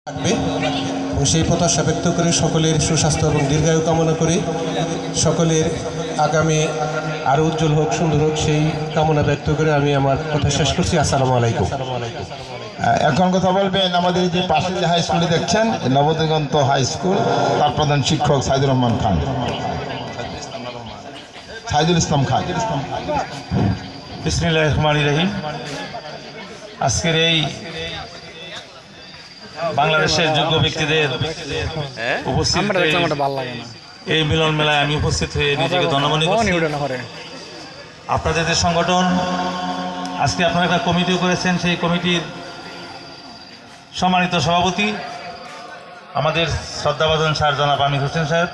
থাকবে এবং সেই প্রত্যাশা ব্যক্ত করে সকলের সুস্বাস্থ্য এবং দীর্ঘায়ু কামনা করে সকলের আগামী আরও উজ্জ্বল হোক, সুন্দর হোক, সেই কামনা ব্যক্ত করে আমি আমার কথা শেষ করছি। আসসালামু আলাইকুম। এখন কথা বলবেন আমাদের যে পাশে যে হাই স্কুলে দেখছেন নবদিগন্ত হাই স্কুল, তার প্রধান শিক্ষক সাইদুর রহমান খান, সাইদুল ইসলাম খান। বিসমিল্লাহির রহমানির রহিম। আজকের এই বাংলাদেশের যোগ্য ব্যক্তিদের উপস্থিত এই মিলন মেলায় আমি উপস্থিত হয়ে নিজেকে ধন্যবাদ করছি। আপনাদের যে সংগঠন, আজকে আপনারা একটা কমিটিও করেছেন, সেই কমিটির সম্মানিত সভাপতি আমাদের শ্রদ্ধাভাজন স্যার জনাব আমির হোসেন সাহেব,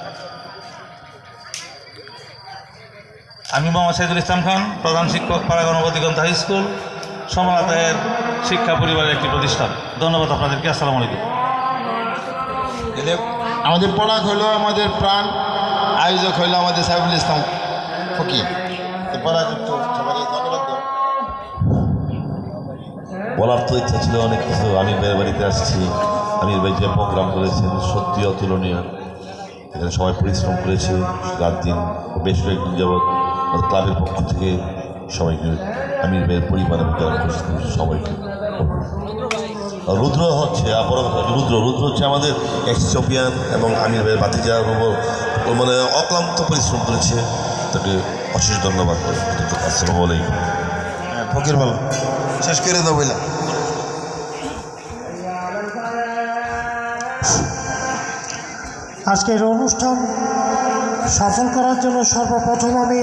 আমি মোহাম্মদ সাইদুল ইসলাম খান, প্রধান শিক্ষক পাড়াগণ নবদিগন্ত হাই স্কুল, সমরাতের শিক্ষা পরিবারের একটি প্রতিষ্ঠান। ধন্যবাদ আপনাদেরকে। আসসালামু আলাইকুম। আমাদের পড়াক হইল আমাদের প্রাণ, আয়োজক হইল আমাদের সাইফুল ইসলাম ফকির। পড়াক একটু সবাইকে ধন্যবাদ দেব। বলার তো ইচ্ছা ছিল অনেক কিছু। আমির ভাইয়ের বাড়িতে আসছি, আমির ভাই যে প্রোগ্রাম করেছেন সত্যি অতুলনীয়। এখানে সবাই পরিশ্রম করেছে রাত দিন, বেশ কয়েকদিন যাবৎ আমাদের ক্লাবের পক্ষ থেকে সবাইকে, আমির ভাইয়ের পরিবার এবং যারা উপস্থিত সবাইকে। রুদ্র হচ্ছে রুদ্র হচ্ছে আমাদের এক্স চ্যাম্পিয়ন এবং আমির ভাইয়ের ভাতিজার উপর মানে অক্লান্ত পরিশ্রম করেছে, তাকে অশেষ ধন্যবাদ। আসসালামু আলাইকুম। ফকির ভালো শেষ করে দেবো বইলা। আজকের অনুষ্ঠান সফল করার জন্য সর্বপ্রথম আমি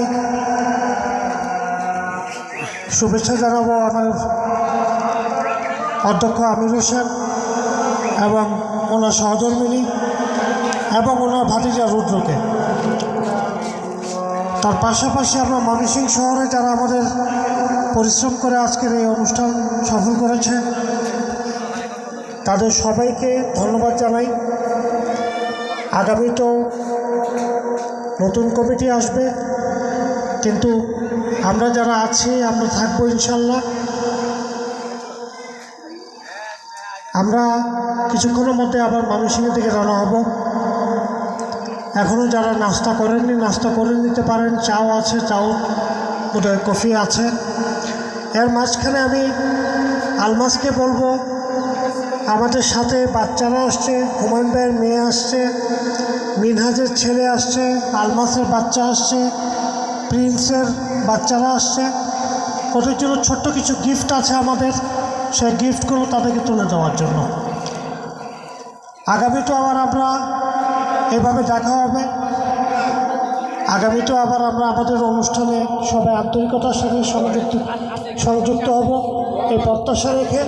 শুভেচ্ছা জানাবো আমার অধ্যক্ষ আমির হোসেন এবং ওনার সহধর্মিনী এবং ওনার ভাতিজা রুদ্রকে। তার পাশাপাশি আমরা ময়মনসিংহ শহরে যারা আমাদের পরিশ্রম করে আজকের এই অনুষ্ঠান সফল করেছে তাদের সবাইকে ধন্যবাদ জানাই। আগামীতেও নতুন কমিটি আসবে, কিন্তু আমরা যারা আছি আমরা থাকবো ইনশাল্লাহ। আমরা কিছুক্ষণের মধ্যে আবার ময়মনসিংহ থেকে রওনা হব। এখনও যারা নাস্তা করেননি নাস্তা করে নিতে পারেন, চাও আছে, চাও বোধহয় কফি আছে। এর মাঝখানে আমি আলমাসকে বলবো, আমাদের সাথে বাচ্চারা আসছে, হুমায়ুন ভাইয়ের মেয়ে আসছে, মিনহাজের ছেলে আসছে, আলমাসের বাচ্চা আসছে, প্রিন্সের বাচ্চারা আসছে। ওদের জন্য ছোট্ট কিছু গিফট আছে আমাদের, সেই গিফটগুলো তাদেরকে তুলে দেওয়ার জন্য। আগামীতেও আবার আমরা এভাবে দেখা হবে, আগামীতেও আবার আমরা আমাদের অনুষ্ঠানে সবাই আন্তরিকতার সাথে সংযুক্ত হব, এই প্রত্যাশা রেখে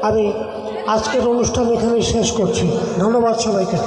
আমি আজকের অনুষ্ঠান এখানে শেষ করছি। ধন্যবাদ সবাইকে।